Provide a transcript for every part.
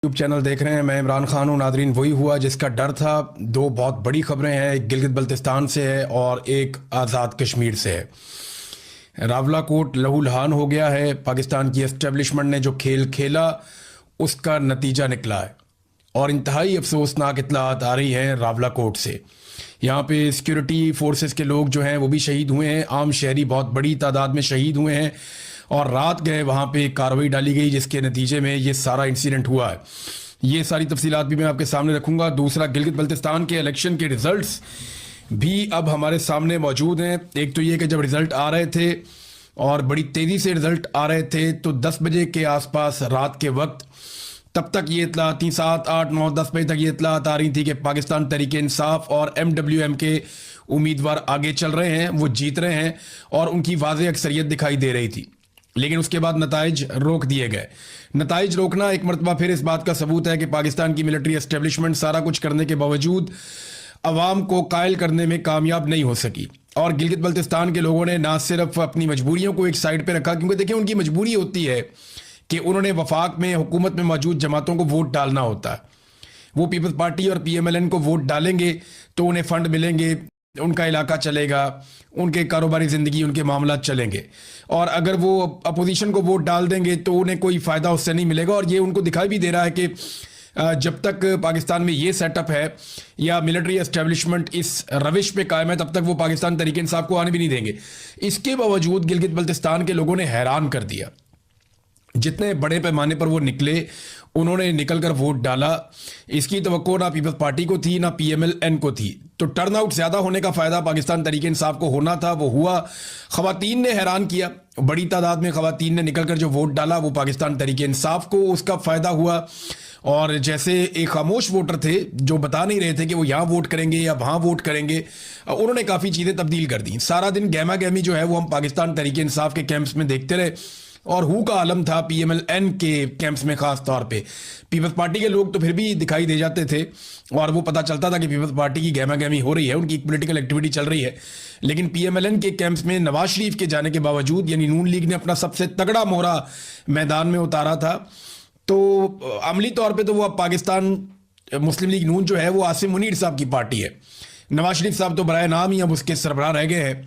YouTube channel देख रहे हैं। मैं इमरान खान हूँ। नादरीन, वही हुआ जिसका डर था। दो बहुत बड़ी खबरें हैं, एक गिलगित बल्तिस्तान से है और एक आज़ाद कश्मीर से है। रावलाकोट लहूलुहान हो गया है। पाकिस्तान की एस्टेब्लिशमेंट ने जो खेल खेला उसका नतीजा निकला है और इंतहाई अफसोसनाक इत्तलात आ रही हैं रावलाकोट से। यहाँ पे सिक्योरिटी फोर्सेस के लोग जो हैं वो भी शहीद हुए हैं, आम शहरी बहुत बड़ी तादाद में शहीद हुए हैं और रात गए वहाँ पे कार्रवाई डाली गई जिसके नतीजे में ये सारा इंसिडेंट हुआ है। ये सारी तफसीलात भी मैं आपके सामने रखूँगा। दूसरा, गिलगित बल्तिस्तान के इलेक्शन के रिजल्ट्स भी अब हमारे सामने मौजूद हैं। एक तो ये कि जब रिज़ल्ट आ रहे थे और बड़ी तेज़ी से रिज़ल्ट आ रहे थे तो 10 बजे के आसपास रात के वक्त तब तक ये इत्तलात थी, 7, 8, 9, 10 बजे तक ये इत्तलात आ रही थी कि पाकिस्तान तहरीक इंसाफ और MWM के उम्मीदवार आगे चल रहे हैं, वो जीत रहे हैं और उनकी वाज़ेह अक्सरियत दिखाई दे रही थी। लेकिन उसके बाद नताइज रोक दिए गए। नताइज रोकना एक मरतबा फिर इस बात का सबूत है कि पाकिस्तान की मिलिट्री एस्टेब्लिशमेंट सारा कुछ करने के बावजूद अवाम को कायल करने में कामयाब नहीं हो सकी। और गिलगित बल्तिस्तान के लोगों ने ना सिर्फ अपनी मजबूरियों को एक साइड पे रखा, क्योंकि देखिए उनकी मजबूरी होती है कि उन्होंने वफाक में हुकूमत में मौजूद जमातों को वोट डालना होता है। वो पीपल्स पार्टी और PMLN को वोट डालेंगे तो उन्हें फंड मिलेंगे, उनका इलाका चलेगा, उनके कारोबारी ज़िंदगी, उनके मामला चलेंगे। और अगर वो अपोजिशन को वोट डाल देंगे तो उन्हें कोई फ़ायदा उससे नहीं मिलेगा। और ये उनको दिखाई भी दे रहा है कि जब तक पाकिस्तान में ये सेटअप है या मिलिट्री एस्टेब्लिशमेंट इस रविश पे कायम है तब तक वो पाकिस्तान तहरीक इंसाफ को आने भी नहीं देंगे। इसके बावजूद गिलगित बल्तिस्तान के लोगों ने हैरान कर दिया। जितने बड़े पैमाने पर वो निकले, उन्होंने निकल कर वोट डाला। इसकी तवक्को ना पीपल्स पार्टी को थी ना PMLN को थी। तो टर्न आउट ज़्यादा होने का फ़ायदा पाकिस्तान तहरीक इंसाफ को होना था, वो हुआ। ख़वातीन ने हैरान किया, बड़ी तादाद में ख़वातीन ने निकल कर जो वोट डाला वो पाकिस्तान तहरीक इंसाफ को उसका फ़ायदा हुआ। और जैसे एक खामोश वोटर थे जो बता नहीं रहे थे कि वो यहाँ वोट करेंगे या वहाँ वोट करेंगे, उन्होंने काफ़ी चीज़ें तब्दील कर दी। सारा दिन गहमा गहमी जो है वो हम पाकिस्तान तहरीक इंसाफ के कैंप्स में देखते रहे और हु का आलम था PMLN के कैंप्स में। ख़ास तौर पे पीपल्स पार्टी के लोग तो फिर भी दिखाई दे जाते थे और वो पता चलता था कि पीपल्स पार्टी की गहमा गहमी हो रही है, उनकी पॉलिटिकल एक्टिविटी चल रही है। लेकिन PMLN के कैंप्स में नवाज शरीफ के जाने के बावजूद, यानी नून लीग ने अपना सबसे तगड़ा मोहरा मैदान में उतारा था, तो अमली तौर पर तो वो अब पाकिस्तान मुस्लिम लीग नून जो है वो आसिम मुनीर साहब की पार्टी है। नवाज शरीफ साहब तो बराए नाम ही अब उसके सरबराह रह गए हैं,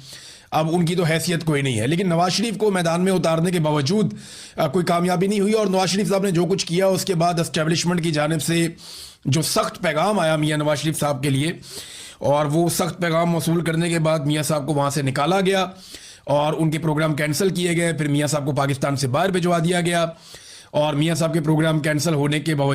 अब उनकी तो हैसियत कोई नहीं है। लेकिन नवाज शरीफ को मैदान में उतारने के बावजूद कोई कामयाबी नहीं हुई और नवाज शरीफ साहब ने जो कुछ किया उसके बाद एस्टेब्लिशमेंट की जानिब से जो सख्त पैगाम आया मियाँ नवाज शरीफ साहब के लिए, और वो सख्त पैगाम मौसूल करने के बाद मियाँ साहब को वहाँ से निकाला गया और उनके प्रोग्राम कैंसिल किए गए। फिर मियाँ साहब को पाकिस्तान से बाहर भिजवा दिया गया और मियाँ साहब के प्रोग्राम कैंसिल होने के बावजूद